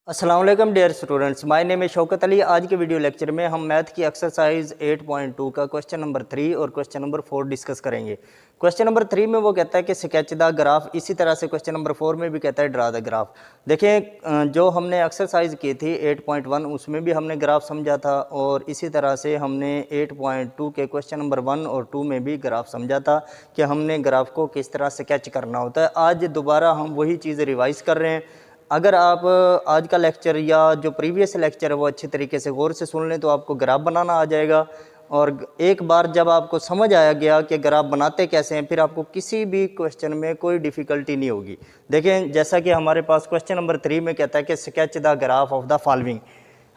अस्सलाम वालेकुम dear students, my name है शौकत अली। आज के वीडियो लेक्चर में हम मैथ की एक्सरसाइज 8.2 का क्वेश्चन नंबर 3 और क्वेश्चन नंबर 4 डिस्कस करेंगे। क्वेश्चन नंबर 3 में वो कहता है कि स्केच द ग्राफ, इसी तरह से क्वेश्चन नंबर 4 में भी कहता है ड्रा द ग्राफ। देखें, जो हमने एक्सरसाइज की थी 8.1 उसमें भी हमने ग्राफ समझा था और इसी तरह से हमने 8.2 के क्वेश्चन नंबर 1 और 2 में भी ग्राफ समझा था कि हमने ग्राफ को किस तरह स्केच करना होता है। आज दोबारा हम वही चीज़ रिवाइज़ कर रहे हैं। अगर आप आज का लेक्चर या जो प्रीवियस लेक्चर है वो अच्छे तरीके से गौर से सुन लें तो आपको ग्राफ बनाना आ जाएगा। और एक बार जब आपको समझ आया गया कि ग्राफ बनाते कैसे हैं, फिर आपको किसी भी क्वेश्चन में कोई डिफ़िकल्टी नहीं होगी। देखें, जैसा कि हमारे पास क्वेश्चन नंबर 3 में कहता है कि sketch the graph of the following.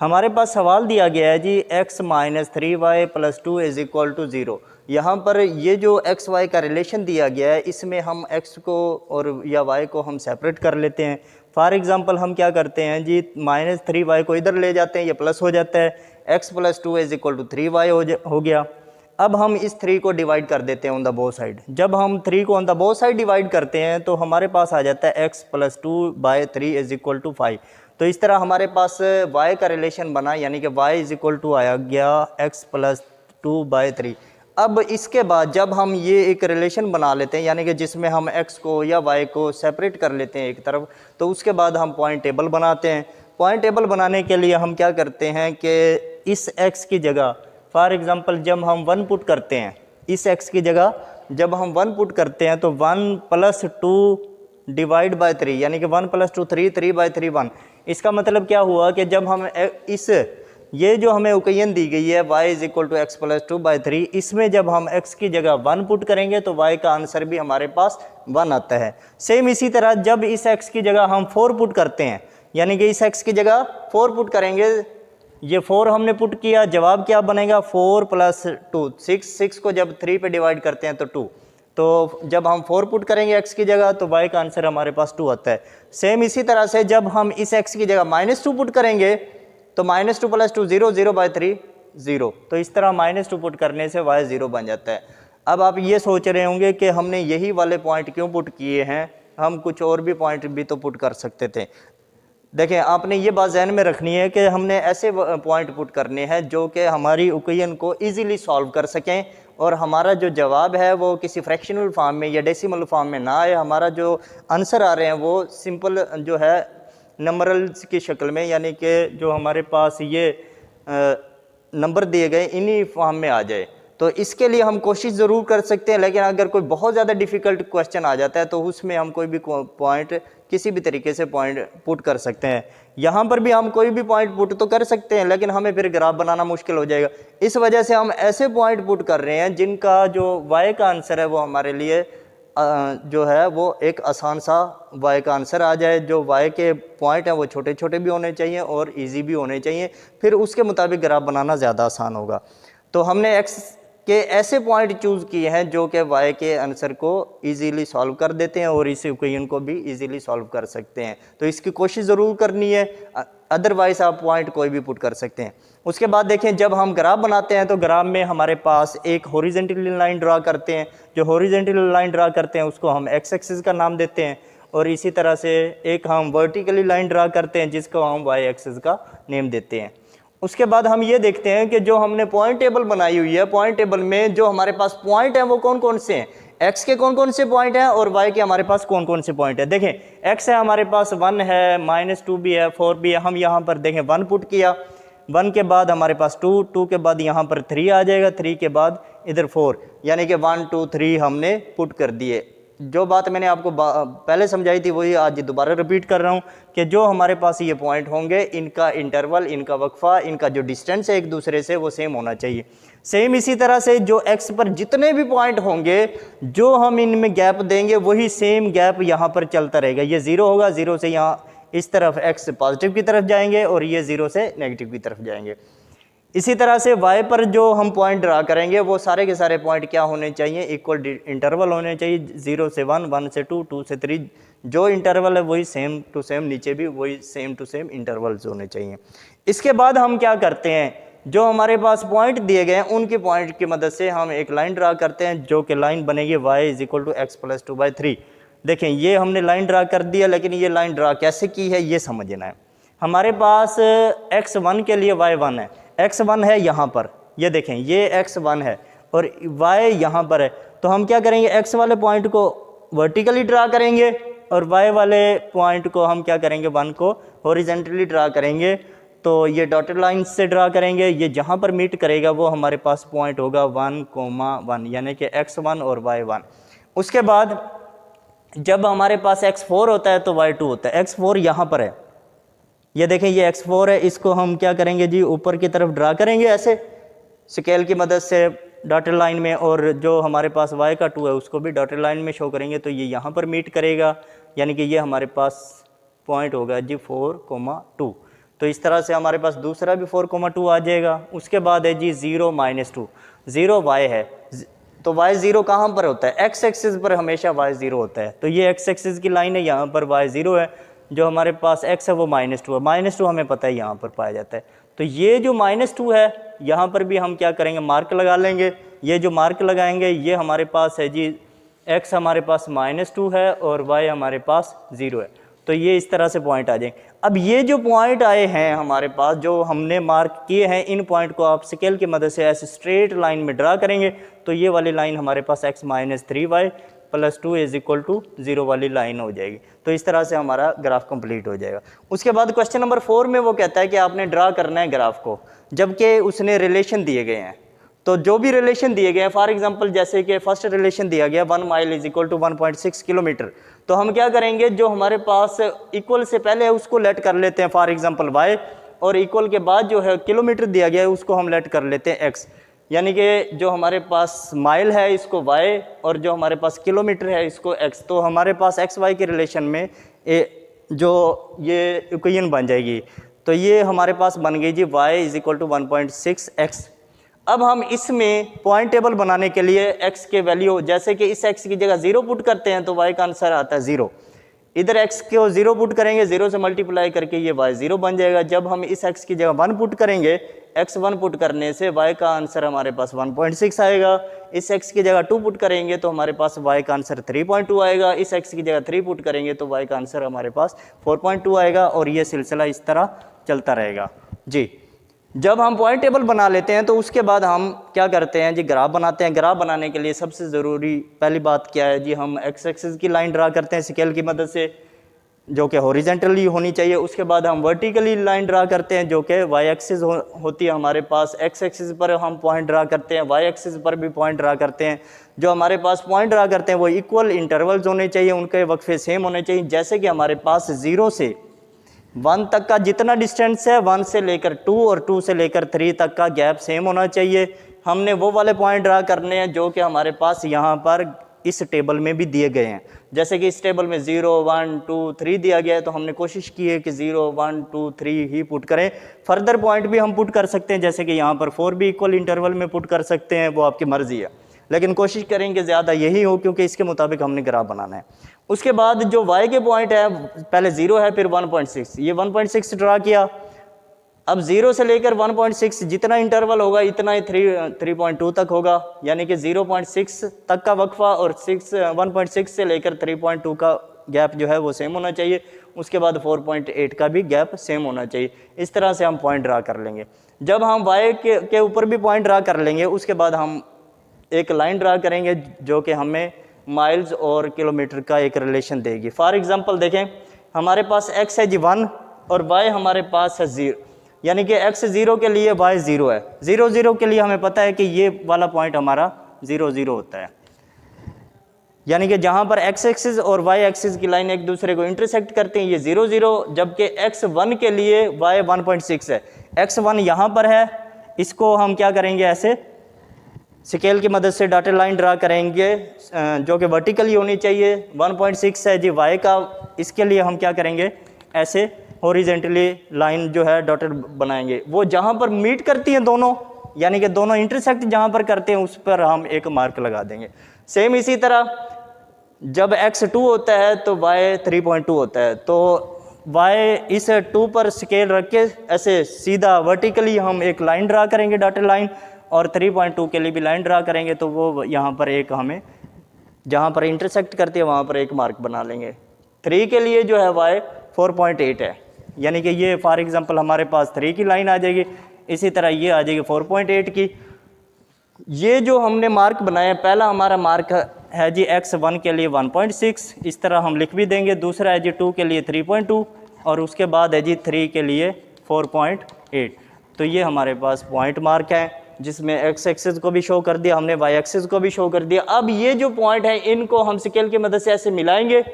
हमारे पास सवाल दिया गया है जी x - 3y + 2 = 0। यहाँ पर ये जो एक्स वाई का रिलेशन दिया गया है इसमें हम x को और या y को हम सेपरेट कर लेते हैं। फॉर एग्ज़ाम्पल हम क्या करते हैं जी, -3y को इधर ले जाते हैं, ये प्लस हो जाता है, x + 2 = 3y हो गया। अब हम इस 3 को डिवाइड कर देते हैं ऑन द बोथ साइड। जब हम 3 को on the both side divide करते हैं तो हमारे पास आ जाता है x + 2/3 = 5। तो इस तरह हमारे पास y का रिलेशन बना, यानी कि y = आया गया x + 2/3। अब इसके बाद जब हम ये एक रिलेशन बना लेते हैं, यानी कि जिसमें हम x को या y को सेपरेट कर लेते हैं एक तरफ, तो उसके बाद हम पॉइंट टेबल बनाते हैं। पॉइंट टेबल बनाने के लिए हम क्या करते हैं कि इस x की जगह फॉर एग्ज़ाम्पल जब हम 1 पुट करते हैं, इस x की जगह जब हम 1 पुट करते हैं तो 1 + 2 / 3, यानी कि 1 + 2 3, 3/3 1। इसका मतलब क्या हुआ कि जब हम इस ये जो हमें ओकेजन दी गई है y = x + 2/3, इसमें जब हम x की जगह 1 पुट करेंगे तो y का आंसर भी हमारे पास 1 आता है। सेम इसी तरह जब इस x की जगह हम 4 पुट करते हैं, यानी कि इस x की जगह 4 पुट करेंगे, ये 4 हमने पुट किया, जवाब क्या बनेगा 4 + 2 6 को जब 3 पे डिवाइड करते हैं तो 2। तो जब हम 4 पुट करेंगे x की जगह तो y का आंसर हमारे पास 2 आता है। सेम इसी तरह से जब हम इस x की जगह -2 पुट करेंगे तो -2 + 2 0, 0/3 0। तो इस तरह -2 पुट करने से y 0 बन जाता है। अब आप ये सोच रहे होंगे कि हमने यही वाले पॉइंट क्यों पुट किए हैं, हम कुछ और भी पॉइंट भी तो पुट कर सकते थे। देखें, आपने ये बात ज़हन में रखनी है कि हमने ऐसे पॉइंट पुट करने हैं जो कि हमारी इक्वेशन को इजीली सॉल्व कर सकें और हमारा जो जवाब है वो किसी फ्रैक्शनल फॉर्म में या डेसिमल फॉर्म में ना आए। हमारा जो आंसर आ रहे हैं वो सिंपल जो है नंबरल्स की शक्ल में, यानी कि जो हमारे पास ये नंबर दिए गए इन्हीं फॉर्म में आ जाए। तो इसके लिए हम कोशिश ज़रूर कर सकते हैं, लेकिन अगर कोई बहुत ज़्यादा डिफ़िकल्ट क्वेश्चन आ जाता है तो उसमें हम कोई भी पॉइंट किसी भी तरीके से पॉइंट पुट कर सकते हैं। यहाँ पर भी हम कोई भी पॉइंट पुट तो कर सकते हैं, लेकिन हमें फिर ग्राफ बनाना मुश्किल हो जाएगा। इस वजह से हम ऐसे पॉइंट पुट कर रहे हैं जिनका जो y का आंसर है वो हमारे लिए जो है वो एक आसान सा y का आंसर आ जाए। जो y के पॉइंट हैं वो छोटे छोटे भी होने चाहिए और इजी भी होने चाहिए, फिर उसके मुताबिक ग्राफ बनाना ज़्यादा आसान होगा। तो हमने x के ऐसे पॉइंट चूज़ किए हैं जो कि y के आंसर को इजीली सॉल्व कर देते हैं और इस इक्वेशन को भी इजीली सॉल्व कर सकते हैं। तो इसकी कोशिश ज़रूर करनी है, अदरवाइज़ आप पॉइंट कोई भी पुट कर सकते हैं। उसके बाद देखें, जब हम ग्राफ बनाते हैं तो ग्राफ में हमारे पास एक हॉरिजॉन्टल लाइन ड्रा करते हैं। जो हॉरिजॉन्टल लाइन ड्रा करते हैं उसको हम x एक्सिस का नाम देते हैं, और इसी तरह से एक हम वर्टिकली लाइन ड्रा करते हैं जिसको हम y एक्सिस का नेम देते हैं। उसके बाद हम ये देखते हैं कि जो हमने पॉइंट टेबल बनाई हुई है, पॉइंट टेबल में जो हमारे पास पॉइंट हैं वो कौन कौन से हैं, x के कौन कौन से पॉइंट हैं और y के हमारे पास कौन कौन से पॉइंट हैं। देखें, x है हमारे पास 1 है, -2 भी है, 4 भी है। हम यहाँ पर देखें 1 पुट किया, 1 के बाद हमारे पास 2, 2 के बाद यहाँ पर 3 आ जाएगा, 3 के बाद इधर 4, यानी कि 1 2 3 हमने पुट कर दिए। जो बात मैंने आपको पहले समझाई थी वही आज दोबारा रिपीट कर रहा हूँ कि जो हमारे पास ये पॉइंट होंगे इनका इंटरवल, इनका वक्फा, इनका जो डिस्टेंस है एक दूसरे से वो सेम होना चाहिए। सेम इसी तरह से जो x पर जितने भी पॉइंट होंगे जो हम इनमें गैप देंगे वही सेम गैप यहाँ पर चलता रहेगा। ये 0 होगा, 0 से यहाँ इस तरफ x पॉजिटिव की तरफ जाएंगे और ये 0 से नेगेटिव की तरफ जाएंगे। इसी तरह से y पर जो हम पॉइंट ड्रा करेंगे वो सारे के सारे पॉइंट क्या होने चाहिए, इक्वल इंटरवल होने चाहिए। 0 से 1, 1 से 2, 2 से 3, जो इंटरवल है वही सेम टू सेम, नीचे भी वही सेम टू सेम इंटरवल्स होने चाहिए। इसके बाद हम क्या करते हैं, जो हमारे पास पॉइंट दिए गए हैं उनके पॉइंट की मदद से हम एक लाइन ड्रा करते हैं जो कि लाइन बनेगी y = x + 2/3। देखें, ये हमने लाइन ड्रा कर दिया, लेकिन ये लाइन ड्रा कैसे की है ये समझना है। हमारे पास x1 के लिए y1 है, x1 है यहाँ पर, ये देखें ये x1 है और y यहाँ पर है, तो हम क्या करेंगे x वाले पॉइंट को वर्टिकली ड्रा करेंगे और y वाले पॉइंट को हम क्या करेंगे 1 को हॉरिजेंटली ड्रा करेंगे। तो ये डॉटेड लाइन से ड्रा करेंगे, ये जहाँ पर मीट करेगा वो हमारे पास पॉइंट होगा 1,1 यानी कि x1 और y1। उसके बाद जब हमारे पास x4 होता है तो y2 होता है। x4 यहाँ पर है, ये देखें ये x4 है, इसको हम क्या करेंगे जी ऊपर की तरफ ड्रा करेंगे ऐसे स्केल की मदद से डॉटेड लाइन में, और जो हमारे पास y का 2 है उसको भी डॉटेड लाइन में शो करेंगे तो ये यहाँ पर मीट करेगा, यानी कि ये हमारे पास पॉइंट होगा जी 4,2। तो इस तरह से हमारे पास दूसरा भी 4,2 आ जाएगा। उसके बाद है जी 0-2, 0 y है, तो y 0 कहाँ पर होता है, x एक्सिस पर हमेशा y 0 होता है। तो ये x एक्सिस की लाइन है, यहाँ पर y 0 है, जो हमारे पास x है वो -2 है, -2 हमें पता है यहाँ पर पाया जाता है। तो ये जो -2 है यहाँ पर भी हम क्या करेंगे मार्क लगा लेंगे। ये जो मार्क लगाएंगे ये हमारे पास है जी x हमारे पास -2 है और y हमारे पास 0 है। तो ये इस तरह से पॉइंट आ जाएंगे। अब ये जो पॉइंट आए हैं हमारे पास जो हमने मार्क किए हैं, इन पॉइंट को आप स्केल की मदद से ऐसे स्ट्रेट लाइन में ड्रा करेंगे तो ये वाली लाइन हमारे पास x - 3y + 2 = 0 वाली लाइन हो जाएगी। तो इस तरह से हमारा ग्राफ कंप्लीट हो जाएगा। उसके बाद क्वेश्चन नंबर 4 में वो कहता है कि आपने ड्रा करना है ग्राफ को, जबकि उसने रिलेशन दिए गए हैं। तो जो भी रिलेशन दिए गए हैं, फॉर एग्जांपल जैसे कि फर्स्ट रिलेशन दिया गया 1 माइल = 1.6 किलोमीटर, तो हम क्या करेंगे जो हमारे पास इक्वल से पहले है उसको लेट कर लेते हैं फॉर एग्जांपल y, और इक्वल के बाद जो है किलोमीटर दिया गया है उसको हम लेट कर लेते हैं x, यानी कि जो हमारे पास माइल है इसको y और जो हमारे पास किलोमीटर है इसको x। तो हमारे पास x y के रिलेशन में जो ये इक्वेशन बन जाएगी। तो ये हमारे पास बन गई जी y = 1.6x। अब हम इसमें पॉइंट टेबल बनाने के लिए x के वैल्यू, जैसे कि इस x की जगह 0 पुट करते हैं तो y का आंसर आता है 0। इधर x को 0 पुट करेंगे, 0 से मल्टीप्लाई करके ये y 0 बन जाएगा। जब हम इस x की जगह 1 पुट करेंगे, x 1 पुट करने से y का आंसर हमारे पास 1.6 आएगा। इस x की जगह 2 पुट करेंगे तो हमारे पास y का आंसर 3.2 आएगा। इस x की जगह 3 पुट करेंगे तो y का आंसर हमारे पास 4.2 आएगा, और ये सिलसिला इस तरह चलता रहेगा जी। जब हम पॉइंट टेबल बना लेते हैं तो उसके बाद हम क्या करते हैं जी ग्राफ बनाते हैं। ग्राफ बनाने के लिए सबसे ज़रूरी पहली बात क्या है जी, हम x एक्सिस की लाइन ड्रा करते हैं स्केल की मदद से जो कि हॉरिजेंटली होनी चाहिए। उसके बाद हम वर्टिकली लाइन ड्रा करते हैं जो कि y एक्सिस होती है हमारे पास। x एक्सिस पर हम पॉइंट ड्रा करते हैं, y एक्सिस पर भी पॉइंट ड्रा करते हैं। जो हमारे पास पॉइंट ड्रा करते हैं वो इक्वल इंटरवल्स होने चाहिए, उनके वक्फे सेम होने चाहिए। जैसे कि हमारे पास 0 से 1 तक का जितना डिस्टेंस है, 1 से लेकर 2 और 2 से लेकर 3 तक का गैप सेम होना चाहिए। हमने वो वाले पॉइंट ड्रा करने हैं जो कि हमारे पास यहाँ पर इस टेबल में भी दिए गए हैं। जैसे कि इस टेबल में 0, 1, 2, 3 दिया गया है, तो हमने कोशिश की है कि 0, 1, 2, 3 ही पुट करें। फर्दर पॉइंट भी हम पुट कर सकते हैं, जैसे कि यहाँ पर 4 भी इक्वल इंटरवल में पुट कर सकते हैं, वो आपकी मर्जी है, लेकिन कोशिश करेंगे ज़्यादा यही हो क्योंकि इसके मुताबिक हमने ग्राफ बनाना है। उसके बाद जो y के पॉइंट है, पहले 0 है फिर 1.6, ये 1.6 ड्रा किया। अब 0 से लेकर 1.6 जितना इंटरवल होगा इतना ही 3.2 तक होगा, यानी कि 0.6 तक का वक्फा और 1.6 से लेकर 3.2 का गैप जो है वो सेम होना चाहिए। उसके बाद 4.8 का भी गैप सेम होना चाहिए। इस तरह से हम पॉइंट ड्रा कर लेंगे। जब हम y के ऊपर भी पॉइंट ड्रा कर लेंगे, उसके बाद हम एक लाइन ड्रा करेंगे जो कि हमें माइल्स और किलोमीटर का एक रिलेशन देगी। फॉर एग्जांपल देखें, हमारे पास x है जी 1 और y हमारे पास है 0, यानी कि x 0 के लिए y 0 है। 0, 0 के लिए हमें पता है कि ये वाला पॉइंट हमारा 0, 0 होता है, यानी कि जहाँ पर x एक्सिस और y एक्सिस की लाइन एक दूसरे को इंटरसेक्ट करते हैं, ये 0, 0, जबकि x 1 के लिए y 1.6 है। x 1 यहाँ पर है, इसको हम क्या करेंगे ऐसे स्केल की मदद से डॉटेड लाइन ड्रा करेंगे जो कि वर्टिकली होनी चाहिए। 1.6 है जी y का, इसके लिए हम क्या करेंगे ऐसे हॉरिजेंटली लाइन जो है डॉटेड बनाएंगे। वो जहाँ पर मीट करती हैं दोनों, यानी कि दोनों इंटरसेक्ट जहाँ पर करते हैं उस पर हम एक मार्क लगा देंगे। सेम इसी तरह जब x 2 होता है तो y 3.2 होता है, तो y इस 2 पर स्केल रख के ऐसे सीधा वर्टिकली हम एक लाइन ड्रा करेंगे डॉटेड लाइन, और 3.2 के लिए भी लाइन ड्रा करेंगे। तो वो यहाँ पर एक हमें जहाँ पर इंटरसेक्ट करती है वहाँ पर एक मार्क बना लेंगे। 3 के लिए जो है y 4.8 है, यानी कि ये फॉर एग्जांपल हमारे पास 3 की लाइन आ जाएगी, इसी तरह ये आ जाएगी 4.8 की। ये जो हमने मार्क बनाया, पहला हमारा मार्क है जी x1 के लिए 1.6, इस तरह हम लिख भी देंगे। दूसरा है जी 2 के लिए 3.2 और उसके बाद है जी 3 के लिए 4.8। तो ये हमारे पास पॉइंट मार्क है जिसमें x एक्सिस को भी शो कर दिया हमने, y एक्सिस को भी शो कर दिया। अब ये जो पॉइंट है इनको हम स्केल की मदद से ऐसे मिलाएंगे,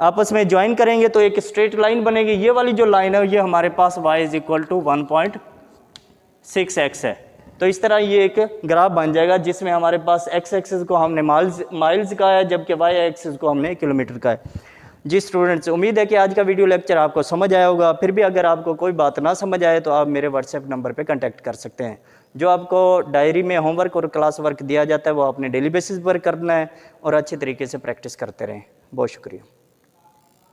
आपस में ज्वाइन करेंगे तो एक स्ट्रेट लाइन बनेगी। ये वाली जो लाइन है ये हमारे पास y is equal to 1.6x है। तो इस तरह ये एक ग्राफ बन जाएगा जिसमें हमारे पास x एक्सिस को हमने माइल्स का है, जबकि y एक्सिस को हमने किलोमीटर का है। जी स्टूडेंट्स, उम्मीद है कि आज का वीडियो लेक्चर आपको समझ आया होगा। फिर भी अगर आपको कोई बात ना समझ आए तो आप मेरे व्हाट्सएप नंबर पे कांटेक्ट कर सकते हैं। जो आपको डायरी में होमवर्क और क्लास वर्क दिया जाता है वो आपने डेली बेसिस पर करना है और अच्छे तरीके से प्रैक्टिस करते रहें। बहुत शुक्रिया।